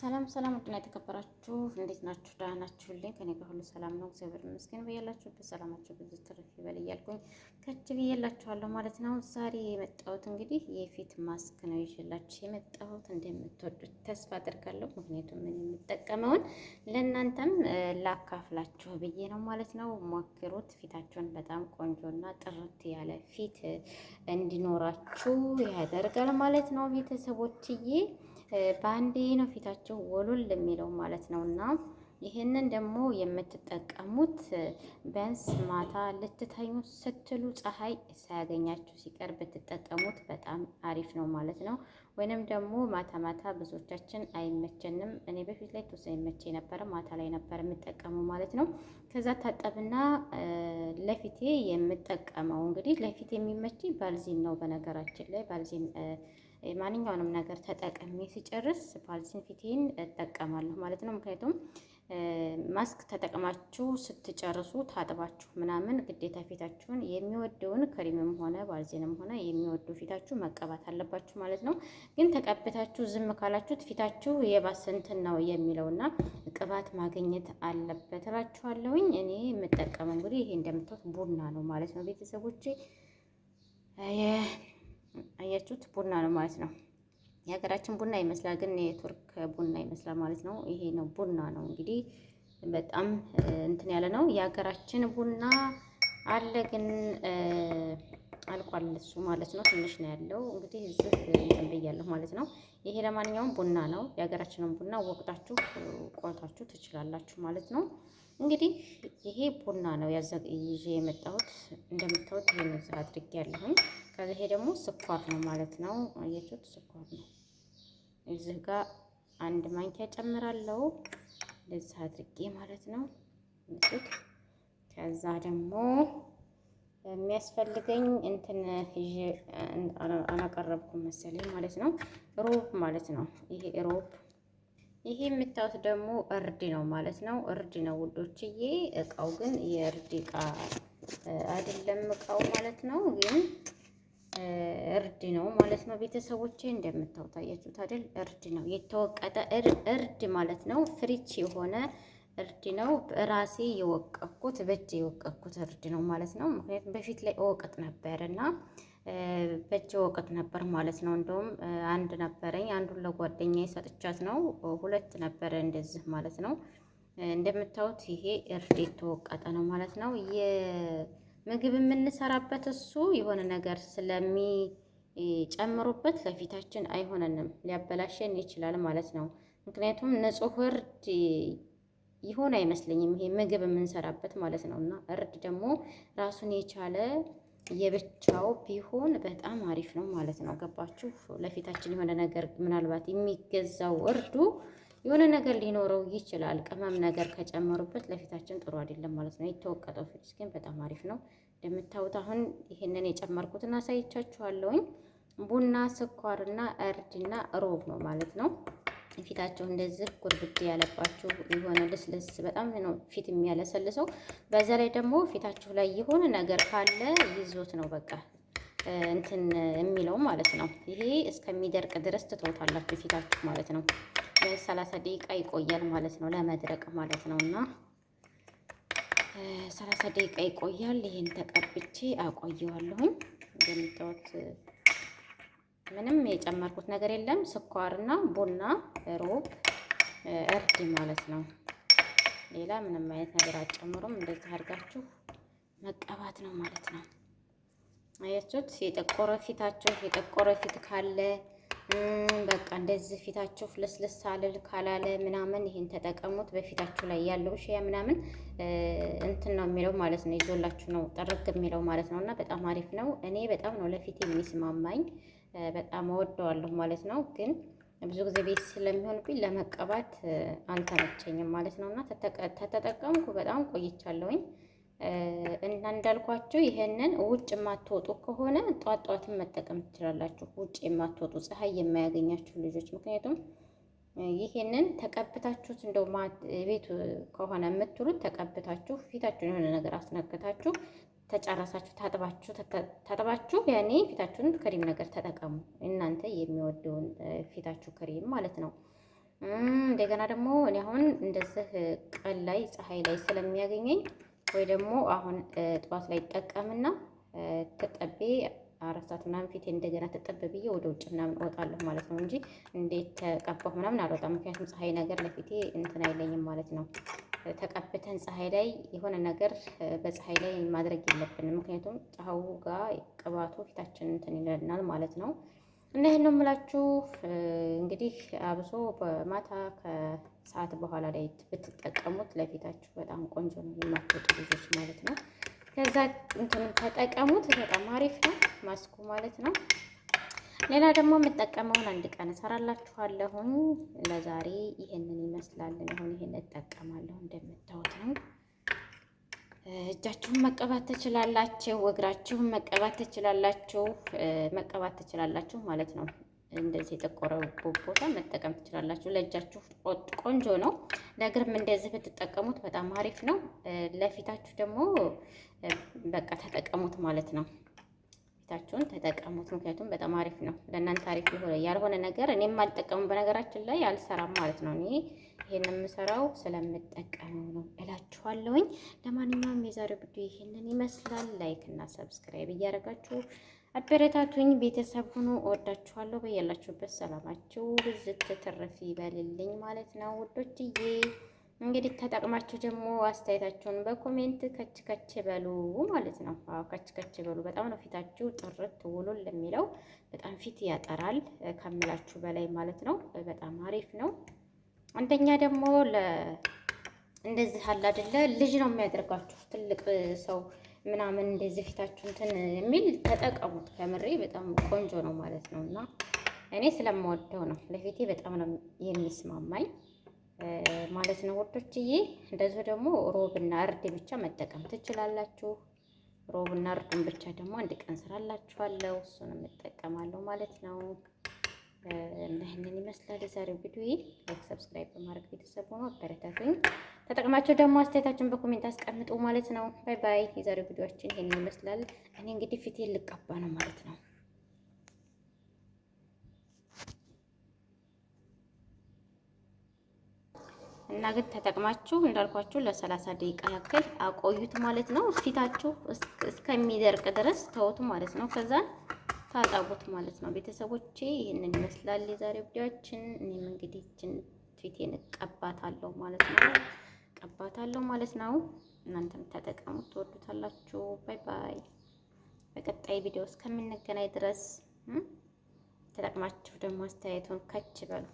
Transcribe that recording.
ሰላም ሰላም፣ ውድና የተከበራችሁ እንዴት ናችሁ? ደህና ናችሁልኝ? ከኔ ጋር ሁሉ ሰላም ነው፣ እግዚአብሔር ይመስገን። በያላችሁበት ሰላማችሁ ብዙ ትርፍ ይበል እያልኩኝ ከች ብዬላችኋለሁ ማለት ነው። ዛሬ የመጣሁት እንግዲህ የፊት ማስክ ነው ይዤላችሁ የመጣሁት። እንደምትወዱት ተስፋ አድርጋለሁ። ምክንያቱም ምን የምጠቀመውን ለእናንተም ላካፍላችሁ ብዬ ነው ማለት ነው። ሞክሩት። ፊታችሁን በጣም ቆንጆና ጥርት ያለ ፊት እንዲኖራችሁ ያደርጋል ማለት ነው ቤተሰቦችዬ። በአንዴ ነው ፊታቸው ወሉል የሚለው ማለት ነው። እና ይህንን ደግሞ የምትጠቀሙት ቢያንስ ማታ ልትተኙ ስትሉ ፀሐይ ሳያገኛችሁ ሲቀር ብትጠቀሙት በጣም አሪፍ ነው ማለት ነው። ወይንም ደግሞ ማታ ማታ ብዙዎቻችን አይመቸንም። እኔ በፊት ላይ ተወሰነ ይመቸ ነበረ፣ ማታ ላይ ነበር የምጠቀመው ማለት ነው። ከዛ ታጠብና ለፊቴ የምጠቀመው እንግዲህ ለፊት የሚመች ባልዚን ነው። በነገራችን ላይ ባልዚን ማንኛውንም ነገር ተጠቅሜ ሲጨርስ ባልዚን ፊቴን እጠቀማለሁ ማለት ነው። ምክንያቱም ማስክ ተጠቅማችሁ ስትጨርሱ ታጥባችሁ ምናምን ግዴታ ፊታችሁን የሚወደውን ክሪምም ሆነ ባልዚንም ሆነ የሚወደው ፊታችሁ መቀባት አለባችሁ ማለት ነው። ግን ተቀብታችሁ ዝም ካላችሁት ፊታችሁ የባሰ እንትን ነው የሚለውና ቅባት ማግኘት አለበት እላችኋለሁኝ። እኔ የምጠቀመው እንግዲህ ይሄ እንደምታዩት ቡና ነው ማለት ነው ቤተሰቦቼ። አያችሁት? ቡና ነው ማለት ነው። የሀገራችን ቡና ይመስላል፣ ግን የቱርክ ቡና ይመስላል ማለት ነው። ይሄ ነው ቡና ነው እንግዲህ በጣም እንትን ያለ ነው። የሀገራችን ቡና አለ፣ ግን አልቋል እሱ ማለት ነው። ትንሽ ነው ያለው እንግዲህ እዚህ እንትን ብያለሁ ማለት ነው። ይሄ ለማንኛውም ቡና ነው። የሀገራችንን ቡና ወቅታችሁ ቆልታችሁ ትችላላችሁ ማለት ነው። እንግዲህ ይሄ ቡና ነው ይዤ የመጣሁት። እንደምታዩት ይሄን እዚህ አድርጌያለሁኝ። ከዚህ ይሄ ደግሞ ስኳር ነው ማለት ነው። አያችሁት? ስኳር ነው። እዚህ ጋር አንድ ማንኪያ ጨምራለሁ እንደዚህ አድርጌ ማለት ነው። ከዛ ደግሞ የሚያስፈልገኝ እንትን ይዤ አላቀረብኩም መሰለኝ ማለት ነው። ሮብ ማለት ነው። ይሄ ሮብ። ይሄ የምታዩት ደግሞ እርድ ነው ማለት ነው። እርድ ነው ውዶችዬ። እቃው ግን የእርድ እቃ አይደለም እቃው ማለት ነው። ግን እርድ ነው ማለት ነው ቤተሰቦቼ። እንደምታዩት አያችሁት አይደል? እርድ ነው የተወቀጠ እርድ ማለት ነው። ፍሪች የሆነ እርድ ነው። ራሴ የወቀኩት በእጅ የወቀኩት እርድ ነው ማለት ነው። ምክንያቱም በፊት ላይ እወቅጥ ነበር እና በእጅ እወቅጥ ነበር ማለት ነው። እንደውም አንድ ነበረኝ፣ አንዱን ለጓደኛዬ ሰጥቻት ነው። ሁለት ነበረ እንደዚህ ማለት ነው። እንደምታዩት ይሄ እርድ የተወቀጠ ነው ማለት ነው። የምግብ የምንሰራበት እሱ የሆነ ነገር ስለሚጨምሩበት ለፊታችን አይሆነንም፣ ሊያበላሸን ይችላል ማለት ነው። ምክንያቱም ንጹህ እርድ ይሆን አይመስለኝም ይሄ ምግብ የምንሰራበት ማለት ነው። እና እርድ ደግሞ ራሱን የቻለ የብቻው ቢሆን በጣም አሪፍ ነው ማለት ነው። ገባችሁ? ለፊታችን የሆነ ነገር ምናልባት የሚገዛው እርዱ የሆነ ነገር ሊኖረው ይችላል። ቅመም ነገር ከጨመሩበት ለፊታችን ጥሩ አይደለም ማለት ነው። የተወቀጠው ፍሪጅ ግን በጣም አሪፍ ነው። እንደምታዩት አሁን ይሄንን የጨመርኩትን አሳይቻችኋለሁኝ። ቡና፣ ስኳርና እርድና ሮብ ነው ማለት ነው። ፊታችሁ እንደዚህ ጉርብድ ያለባችሁ የሆነ ልስልስ በጣም ነው ፊት የሚያለሰልሰው። በዛ ላይ ደግሞ ፊታችሁ ላይ የሆነ ነገር ካለ ይዞት ነው በቃ እንትን የሚለው ማለት ነው። ይሄ እስከሚደርቅ ድረስ ትተውታላችሁ ፊታችሁ ማለት ነው። 30 ደቂቃ ይቆያል ማለት ነው ለመድረቅ ማለት ነው። እና 30 ደቂቃ ይቆያል። ይሄን ተቀብቼ አቆየዋለሁኝ። እንደምታዩት ምንም የጨመርኩት ነገር የለም። ስኳርና ቡና፣ ሮብ፣ እርድ ማለት ነው። ሌላ ምንም አይነት ነገር አትጨምሩም። እንደዚህ አድርጋችሁ መቀባት ነው ማለት ነው። አያችሁት? የጠቆረ ፊት ካለ በቃ እንደዚህ ፊታችሁ ፍልስልስ አልል ካላለ ምናምን ይሄን ተጠቀሙት። በፊታችሁ ላይ ያለው ሺያ ምናምን እንትን ነው የሚለው ማለት ነው። ይዞላችሁ ነው ጠርግ የሚለው ማለት ነው። እና በጣም አሪፍ ነው። እኔ በጣም ነው ለፊት የሚስማማኝ፣ በጣም እወደዋለሁ ማለት ነው። ግን ብዙ ጊዜ ቤት ስለሚሆንብኝ ለመቀባት አልተመቸኝም ማለት ነው። እና ተጠቀምኩ በጣም ቆይቻለሁኝ። እና እንዳልኳችሁ ይሄንን ውጭ የማትወጡ ከሆነ ጧት ጧትን መጠቀም ትችላላችሁ። ውጭ የማትወጡ ፀሐይ የማያገኛችሁ ልጆች፣ ምክንያቱም ይሄንን ተቀብታችሁት እንደው ቤት ከሆነ የምትሉት ተቀብታችሁ ፊታችሁን የሆነ ነገር አስነክታችሁ ተጨረሳችሁ ታጥባችሁ ያኔ ፊታችሁን ክሬም ነገር ተጠቀሙ። እናንተ የሚወደውን ፊታችሁ ክሬም ማለት ነው። እንደገና ደግሞ እኔ አሁን እንደዚህ ቀን ላይ ፀሐይ ላይ ስለሚያገኘኝ ወይ ደግሞ አሁን ጠዋት ላይ ይጠቀምና ተጠቤ 4 ሰዓት ምናምን ፊቴ እንደገና ተጠብ ብዬ ወደ ውጭ ምናምን እወጣለሁ ማለት ነው እንጂ እንዴት ተቀባሁ ምናምን አልወጣም። ምክንያቱም ፀሐይ ነገር ለፊቴ እንትን አይለኝም ማለት ነው። ተቀብተን ፀሐይ ላይ የሆነ ነገር በፀሐይ ላይ ማድረግ የለብንም። ምክንያቱም ፀሐዩ ጋር ቅባቱ ፊታችን እንትን ይለናል ማለት ነው። እና ይሄን ነው የምላችሁ። እንግዲህ አብሶ በማታ ከሰዓት በኋላ ላይ ብትጠቀሙት ለፊታችሁ በጣም ቆንጆ ነው፣ የማትወጡ ልጆች ማለት ነው። ከዛ እንትን ተጠቀሙት፣ በጣም አሪፍ ነው ማስኩ ማለት ነው። ሌላ ደግሞ የምጠቀመውን አንድ ቀን እሰራላችኋለሁኝ። ለዛሬ ይሄንን ይመስላል። አሁን ይሄን እጠቀማለሁ እንደምታዩት ነው። እጃችሁን መቀባት ትችላላችሁ፣ እግራችሁን መቀባት ትችላላችሁ ማለት ነው። እንደዚህ የጠቆረ ቦታ መጠቀም ትችላላችሁ። ለእጃችሁ ቆንጆ ነው። ለእግርም እንደዚህ ብትጠቀሙት በጣም አሪፍ ነው። ለፊታችሁ ደግሞ በቃ ተጠቀሙት ማለት ነው። ፊታችሁን ተጠቀሙት፣ ምክንያቱም በጣም አሪፍ ነው። ለእናንተ አሪፍ ያልሆነ ነገር እኔም አልጠቀሙም፣ በነገራችን ላይ አልሰራም ማለት ነው። እኔ ይሄን የምሰራው ስለምጠቀመው ነው እላችኋለሁኝ። ለማንኛውም የዛሬው ቪዲዮ ይሄንን ይመስላል። ላይክ እና ሰብስክራይብ እያደረጋችሁ አበረታቱኝ። ቤተሰብ ሁኑ። እወዳችኋለሁ። በያላችሁበት ሰላማችሁ ብዝት ትርፍ ይበልልኝ ማለት ነው ውዶችዬ። እንግዲህ ተጠቅማችሁ ደግሞ አስተያየታችሁን በኮሜንት ከች በሉ ማለት ነው። አዎ ከች በሉ። በጣም ነው ፊታችሁ ጥርት ውሉን ለሚለው በጣም ፊት ያጠራል ከምላችሁ በላይ ማለት ነው። በጣም አሪፍ ነው። አንደኛ ደግሞ እንደዚህ አለ አይደለ ልጅ ነው የሚያደርጋችሁ ትልቅ ሰው ምናምን እንደዚህ ፊታችሁ እንትን የሚል ተጠቀሙት። ከምሬ በጣም ቆንጆ ነው ማለት ነው። እና እኔ ስለምወደው ነው ለፊቴ በጣም ነው የሚስማማኝ ማለት ነው ወዶችዬ። እንደዚሁ ደግሞ ሮብና እርድ ብቻ መጠቀም ትችላላችሁ። ሮብና እርድን ብቻ ደግሞ አንድ ቀን ስራላችኋለሁ፣ እሱንም እጠቀማለሁ ማለት ነው። ይህንን ይመስላል የዛሬው ቪዲዮ። ላይክ ሰብስክራይብ በማድረግ ቤተሰብ ሆኖ አበረታቱኝ። ተጠቅማችሁ ደግሞ አስተያየታችሁን በኮሜንት አስቀምጡ ማለት ነው። ባይ ባይ። የዛሬው ቪዲዮአችን ይሄንን ይመስላል። እኔ እንግዲህ ፊቴን ልቀባ ነው ማለት ነው። እና ግን ተጠቅማችሁ እንዳልኳችሁ ለ30 ደቂቃ ያክል አቆዩት ማለት ነው። ፊታችሁ እስከሚደርቅ ድረስ ተውቱ ማለት ነው። ከዛ ታጠቡት ማለት ነው። ቤተሰቦቼ ይህንን ይመስላል የዛሬው ቪዲዮአችን። እኔም እንግዲህ ፊቴን እቀባታለሁ ማለት ነው። እናንተም ተጠቀሙት፣ ትወዱታላችሁ። ባይ ባይ። በቀጣይ ቪዲዮ እስከምንገናኝ ድረስ ተጠቅማችሁ ደግሞ አስተያየቱን ከች በሉ።